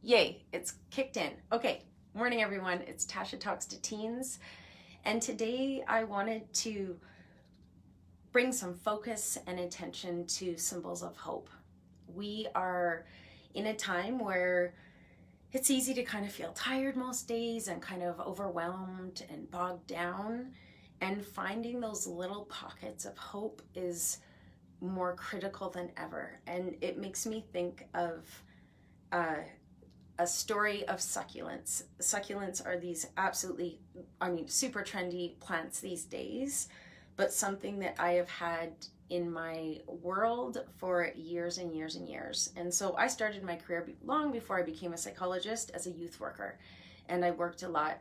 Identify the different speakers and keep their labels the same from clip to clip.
Speaker 1: Yay, it's kicked in. Okay, morning everyone. It's Tasha Talks to Teens. And today I wanted to bring some focus and attention to symbols of hope. We are in a time where it's easy to kind of feel tired most days and kind of overwhelmed and bogged down. And finding those little pockets of hope is more critical than ever. And it makes me think of uh, a story of succulents. Succulents are these absolutely, super trendy plants these days, but something that I have had in my world for years and years and years. And so I started my career long before I became a psychologist as a youth worker. And I worked a lot,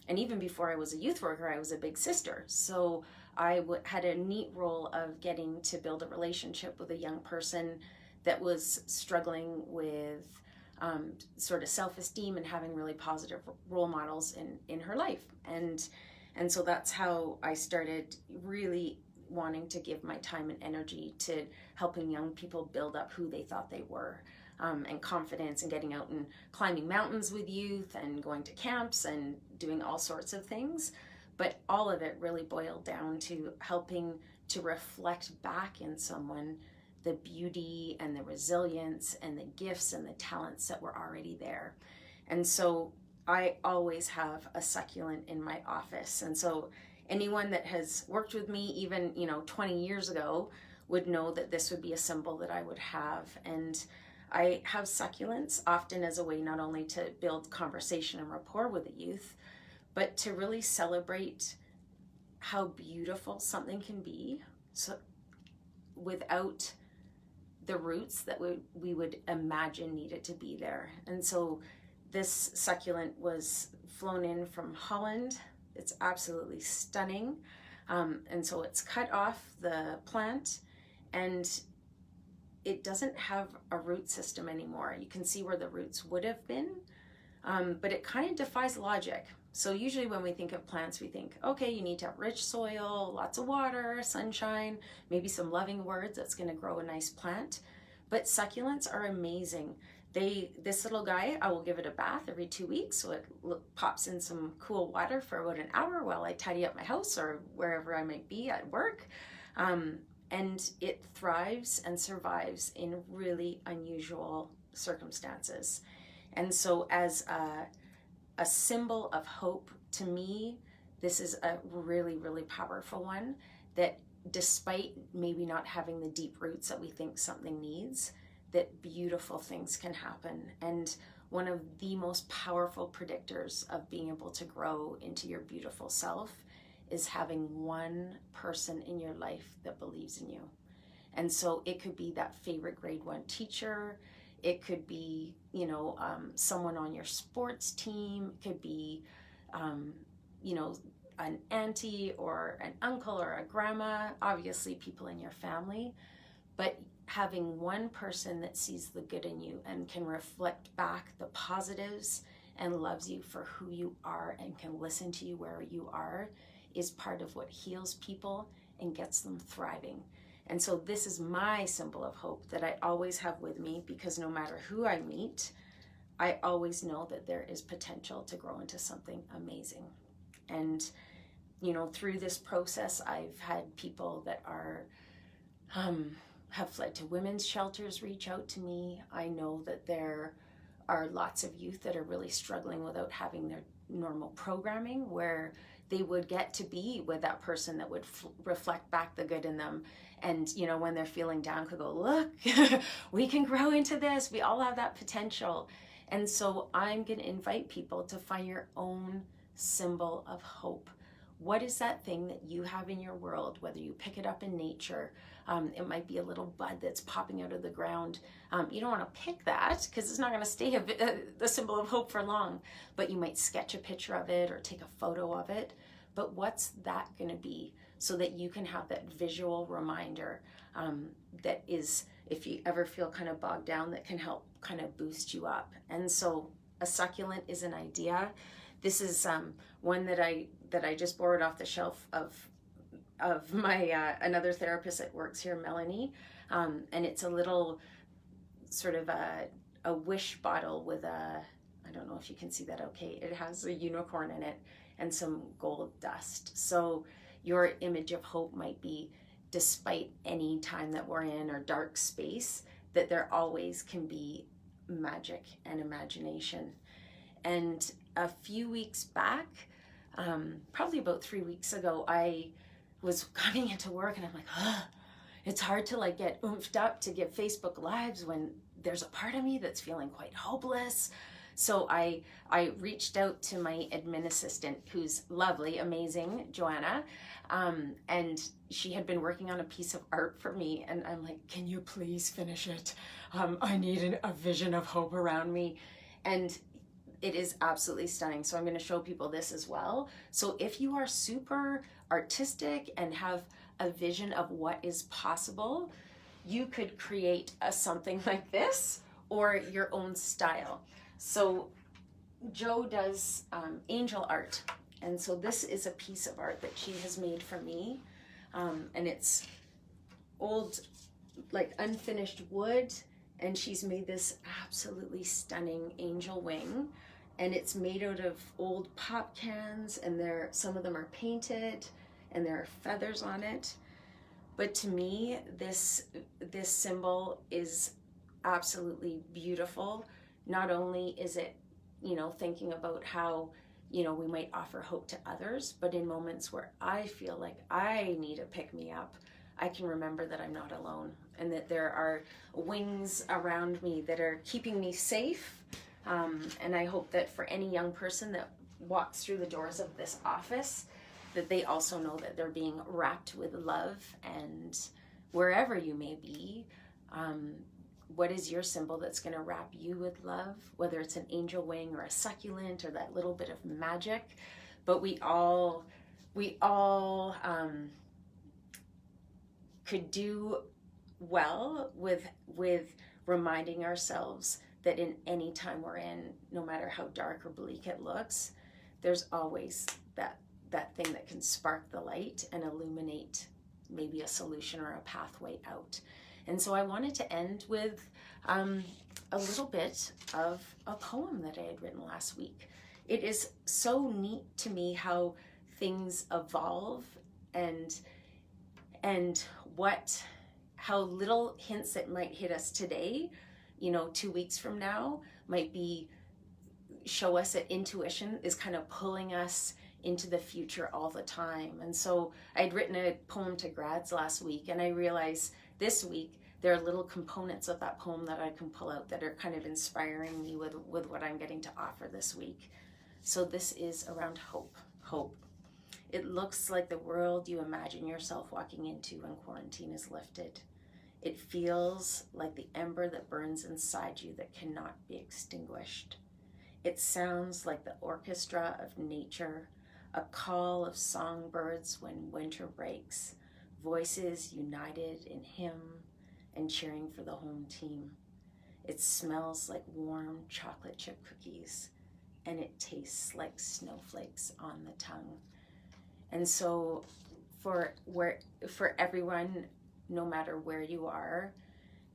Speaker 1: and even before I was a youth worker, I was a big sister. So I had a neat role of getting to build a relationship with a young person that was struggling with sort of self-esteem and having really positive role models in her life. And so that's how I started really wanting to give my time and energy to helping young people build up who they thought they were, and confidence, and getting out and climbing mountains with youth and going to camps and doing all sorts of things. But all of it really boiled down to helping to reflect back in someone the beauty and the resilience and the gifts and the talents that were already there. And so I always have a succulent in my office. And so anyone that has worked with me even, 20 years ago would know that this would be a symbol that I would have. And I have succulents often as a way not only to build conversation and rapport with the youth, but to really celebrate how beautiful something can be, so without the roots that we would imagine needed to be there. And so this succulent was flown in from Holland. It's absolutely stunning. And so it's cut off the plant, and it doesn't have a root system anymore. You can see where the roots would have been, but it kind of defies logic. So usually when we think of plants, we think, okay, you need to have rich soil, lots of water, sunshine, maybe some loving words that's going to grow a nice plant. But succulents are amazing. This little guy, I will give it a bath every 2 weeks. So it pops in some cool water for about an hour while I tidy up my house or wherever I might be at work. And it thrives and survives in really unusual circumstances. And so as a symbol of hope, to me, this is a really, really powerful one, that despite maybe not having the deep roots that we think something needs, that beautiful things can happen. And one of the most powerful predictors of being able to grow into your beautiful self is having one person in your life that believes in you. And so it could be that favorite grade 1 teacher. It could be, someone on your sports team. It could be, an auntie or an uncle or a grandma, obviously people in your family. But having one person that sees the good in you and can reflect back the positives and loves you for who you are and can listen to you where you are is part of what heals people and gets them thriving. And so this is my symbol of hope that I always have with me, because no matter who I meet, I always know that there is potential to grow into something amazing. And, through this process, I've had people that have fled to women's shelters reach out to me. I know that there are lots of youth that are really struggling without having their normal programming, where they would get to be with that person that would reflect back the good in them. And, when they're feeling down, could go, look, we can grow into this. We all have that potential. And so I'm going to invite people to find your own symbol of hope. What is that thing that you have in your world, whether you pick it up in nature? It might be a little bud that's popping out of the ground. You don't want to pick that because it's not going to stay the symbol of hope for long, but you might sketch a picture of it or take a photo of it. But what's that going to be, so that you can have that visual reminder that is, if you ever feel kind of bogged down, that can help kind of boost you up. And so a succulent is an idea. This is one that I just borrowed off the shelf of my another therapist that works here, Melanie, and it's a little sort of a a wish bottle with I don't know if you can see that okay, it has a unicorn in it and some gold dust. So your image of hope might be, despite any time that we're in or dark space, that there always can be magic and imagination. And a few weeks back, probably about 3 weeks ago, I was coming into work and I'm like, it's hard to like get oomphed up to give Facebook Lives when there's a part of me that's feeling quite hopeless. So I reached out to my admin assistant, who's lovely, amazing, Joanna, and she had been working on a piece of art for me, and I'm like, can you please finish it? I need a vision of hope around me. And it is absolutely stunning. So I'm going to show people this as well. So if you are super artistic and have a vision of what is possible, you could create something like this or your own style. So Joe does angel art, and so this is a piece of art that she has made for me, and it's old, like unfinished wood, and she's made this absolutely stunning angel wing, and it's made out of old pop cans, and some of them are painted and there are feathers on it. But to me, this symbol is absolutely beautiful. Not only is it, thinking about how, we might offer hope to others, but in moments where I feel like I need a pick-me-up, I can remember that I'm not alone and that there are wings around me that are keeping me safe. And I hope that for any young person that walks through the doors of this office, that they also know that they're being wrapped with love. And wherever you may be, what is your symbol that's going to wrap you with love? Whether it's an angel wing or a succulent or that little bit of magic, but we all could do well with reminding ourselves that in any time we're in, no matter how dark or bleak it looks, there's always that thing that can spark the light and illuminate maybe a solution or a pathway out. And so I wanted to end with a little bit of a poem that I had written last week. It is so neat to me how things evolve and how little hints that might hit us today, 2 weeks from now might show us that intuition is kind of pulling us into the future all the time. And so I'd written a poem to grads last week, and I realized this week there are little components of that poem that I can pull out that are kind of inspiring me with what I'm getting to offer this week. So this is around hope. Hope. It looks like the world you imagine yourself walking into when quarantine is lifted. It feels like the ember that burns inside you that cannot be extinguished. It sounds like the orchestra of nature, a call of songbirds when winter breaks, voices united in hymn and cheering for the home team. It smells like warm chocolate chip cookies, and it tastes like snowflakes on the tongue. And so for everyone, no matter where you are,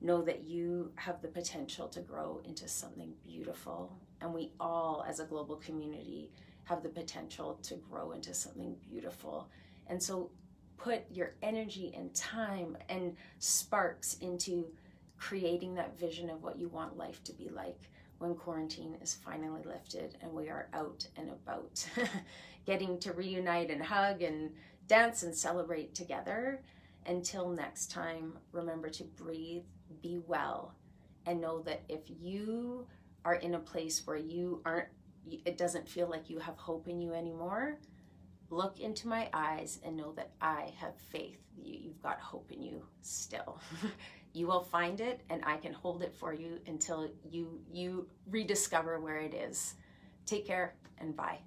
Speaker 1: know that you have the potential to grow into something beautiful. And we all, as a global community, have the potential to grow into something beautiful. And so put your energy and time and sparks into creating that vision of what you want life to be like when quarantine is finally lifted and we are out and about, getting to reunite and hug and dance and celebrate together. Until next time, remember to breathe, be well, and know that if you are in a place where it doesn't feel like you have hope in you anymore, look into my eyes and know that I have faith. You've got hope in you still. You will find it, and I can hold it for you until you rediscover where it is. Take care, and bye.